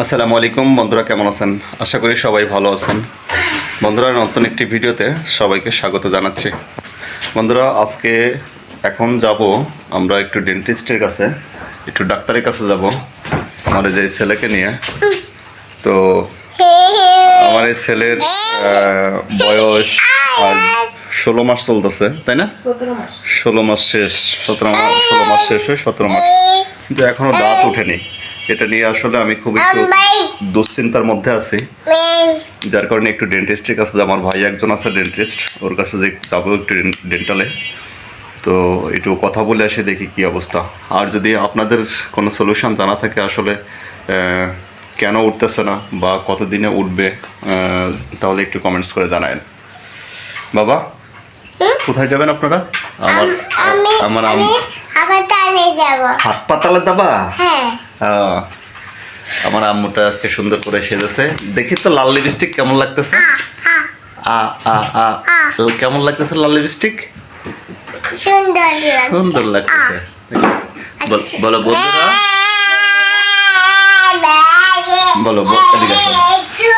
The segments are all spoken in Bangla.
আসসালামু আলাইকুম বন্ধুরা, কেমন আছেন? আশা করি সবাই ভালো আছেন। বন্ধুরা, নতুন একটি ভিডিওতে সবাইকে স্বাগত জানাচ্ছি। বন্ধুরা, আজকে এখন যাব আমরা একটু ডেন্টিস্টের কাছে, একটু ডাক্তারের কাছে যাব আমার এই যে ছেলেকে নিয়ে। তো আমার এই ছেলের বয়স আজ 16 মাস চলতেছে, তাই না? 16 মাস শেষ, 16 মাস শেষ হয়ে 17 মাস, কিন্তু এখনও দাঁত ওঠেনি। এটা নিয়ে আসলে আমি খুব একটু দুশ্চিন্তার মধ্যে আছি, যার কারণে একটু ডেন্টিস্টের কাছে যাব। আমার ভাই একজন আছে ডেন্টিস্ট, ওর কাছে যাবো একটু ডেন্টালে। তো একটু কথা বলে আসে, দেখি কি অবস্থা। আর যদি আপনাদের কোনো সলিউশন জানা থাকে আসলে কেন উঠতেছে না বা কতদিনে উঠবে, তাহলে একটু কমেন্টস করে জানায়েন। বাবা, কোথায় যাবেন আপনারা? আমার হাসপাতালে যাব। হাসপাতালে যাবা? হ্যাঁ। আমার আম্মুটা আজকে সুন্দর করে সেজেছে। দেখি তো লাল লিপস্টিক কেমন লাগতেছে। কেমন লাগতেছে লাল লিপস্টিক? সুন্দর লাগতেছে। বলো বন্ধুরা,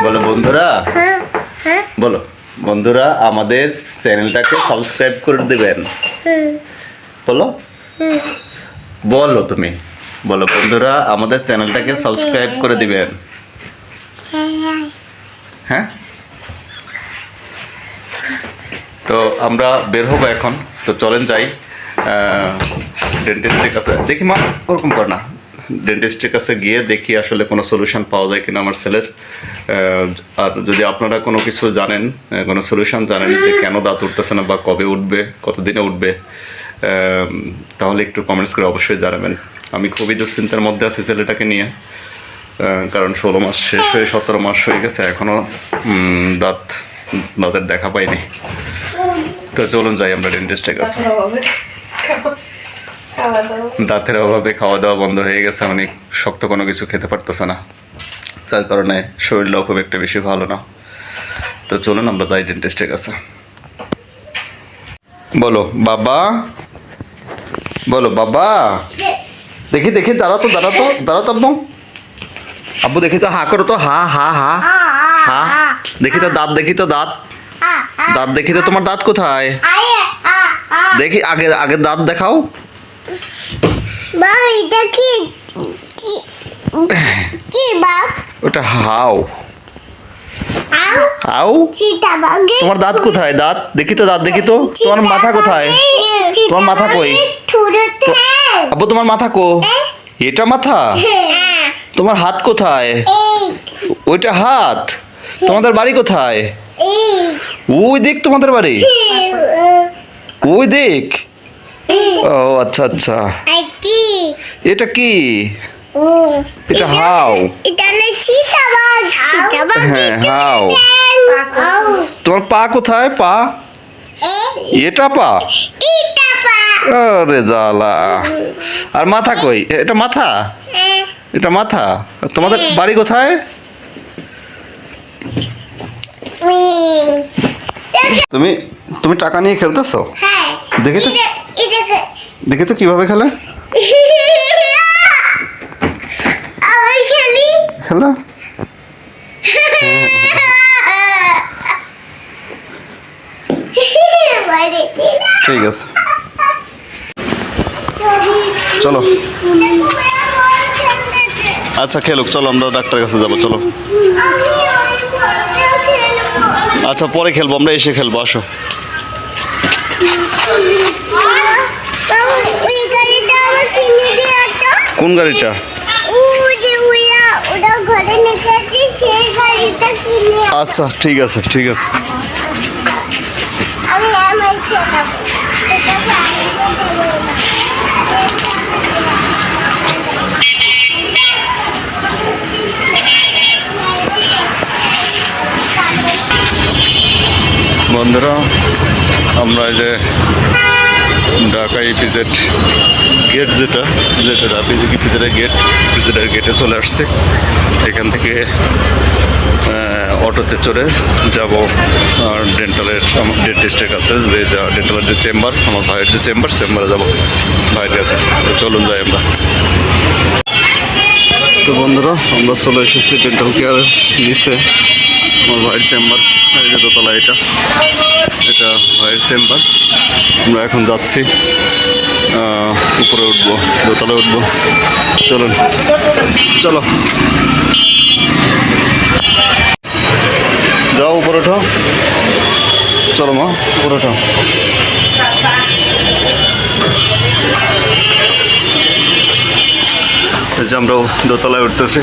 বলো বন্ধুরা, বলো বন্ধুরা, আমাদের চ্যানেলটাকে সাবস্ক্রাইব করে দেবেন। বলো বলো তুমি বলো বন্ধুরা, আমাদের চ্যানেলটাকে সাবস্ক্রাইব করে দিবেন। হ্যাঁ, তো আমরা বের হবো এখন। তো চলেন যাই ডেন্টিস্টের কাছে। দেখি মা, ওরকম কর না। ডেন্টিস্টের কাছে গিয়ে দেখি আসলে কোনো সলিউশন পাওয়া যায় কিনা আমার ছেলের। আর যদি আপনারা কোনো কিছু জানেন, কোনো সলিউশন জানেন যে কেন দাঁত উঠতেছে না বা কবে উঠবে, কতদিনে উঠবে, তাহলে একটু কমেন্টস করে অবশ্যই জানাবেন। আমি খুবই দুশ্চিন্তার মধ্যে আছি ছেলেটাকে নিয়ে, কারণ 16 মাস শেষ হয়ে 17 মাস হয়ে গেছে, এখনও দাঁতের দেখা পাইনি। তো চলুন যাই আমরা ডেন্টিস্টের কাছে। দাঁতের অভাবে খাওয়া দাওয়া বন্ধ হয়ে গেছে, অনেক শক্ত কোনো কিছু খেতে পারতেছে না, তার কারণে শরীরটাও খুব একটা বেশি ভালো না। তো চলুন আমরা যাই ডেন্টিস্টের কাছে। বলো বাবা, বলো বাবা। দেখি দেখি, দাঁড়াও তো আব্বু। আব্বু দেখি তো, হা করো তো, হা হা হা হা। দেখি তো দাঁত, দেখি তো দাঁত দেখি তো, তোমার দাঁত কোথায়? দেখি আগে দাঁত দেখাও। ওটা হাও। তোমার দাঁত কোথায়? দাঁত দেখি তো, দেখি তো। তোমার মাথা কোথায়? তোমার মাথা কই? আব্বু তোমার মাথা কো? এটা মাথা? তোমার হাত কোথায়? ওইটা হাত? তোমাদের বাড়ি কোথায়? ওই দেখ তোমাদের বাড়ি, ওই দেখ। ও আচ্ছা আচ্ছা, এটা কি? এটা হাও। হ্যাঁ হাও। তোমার পা কোথায়? পা? এটা পা? আরে জ্বালা। আর মাথা কই? এটা মাথা? এটা মাথা? তোমাদের বাড়ি কোথায়? তুমি তুমি টাকা নিয়ে খেলতেছো? দেখি তো কিভাবে খেলে। খেলা ঠিক আছে, চলো। আচ্ছা খেলুক, চলো আমরা ডাক্তারের কাছে যাবো, চলো। আচ্ছা পরে খেলবো, আমরা এসে খেলবো, আসো। কোন গাড়িটা? আচ্ছা ঠিক আছে ঠিক আছে। বন্ধুরা, আমরা এই যে ঢাকা ইপিজেড গেট, যেটা ইপিজেডের গেটে চলে আসছে। এখান থেকে অটোতে চড়ে যাব ডেন্টিস্টের কাছে, যে ডেন্টালের যে চেম্বার, আমার ভাইয়ের যে চেম্বারে যাব ভাইয়ের কাছে। তো চলুন যাই আমরা। তো তো বন্ধুরা আমরা চলে এসেছি ডেন্টাল কেয়ার নিচে আমার ভাইয়ের চেম্বার। এই যে দোতলা, এটা ভাইয়ের চেম্বার। আমরা এখন যাচ্ছি উপরে উঠবো, দোতলায় উঠবো। চলুন, চলো যাও উপরে ওঠো। চলো মা, উপরে ওঠো। এই যে আমরাও দোতলায় উঠতেছি,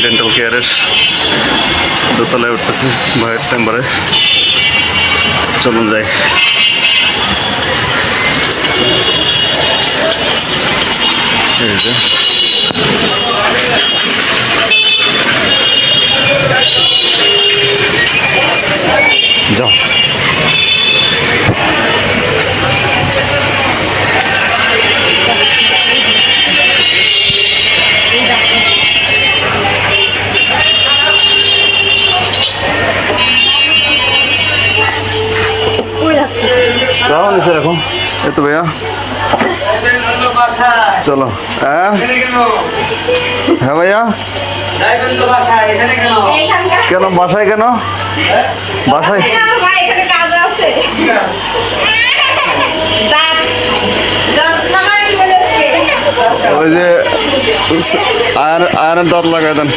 ডেন্টাল কেয়ারের দোতলায় উঠতেছি ভাইয়ের চেম্বারে। চলুন যাই। এই যে যাও। যাও নিচে রাখো। এই তো ভাইয়া, চলো। হ্যাঁ হ্যাঁ ভাইয়া, কেন বাসায়? কেন বাসায়? ওই যে আয়নের দাঁত লাগাই দেন।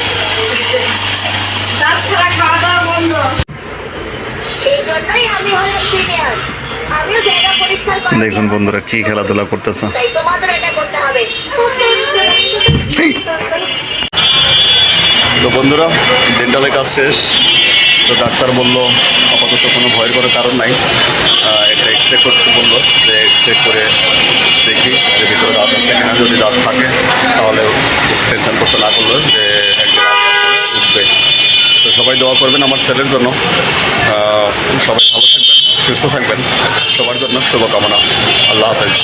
দেখুন বন্ধুরা কি খেলাধুলা করতেছে। তো বন্ধুরা ডেন্টালের কাজ শেষ। তো ডাক্তার বললো আপাতত কোনো ভয়ের কোনো কারণ নাই, একটা এক্সরে করতে বললো, যে এক্সরে করে দেখি যে ভিতরে দাঁত আছে কিনা। যদি দাঁত থাকে তাহলে টেনশন করতে না করলো, যে একদিন উঠবে। তো সবাই দোয়া করবেন আমার ছেলের জন্য। সবাই ভালো থাকবেন, সুস্থ থাকবেন, সবার জন্য শুভকামনা। আল্লাহ হাফেজ।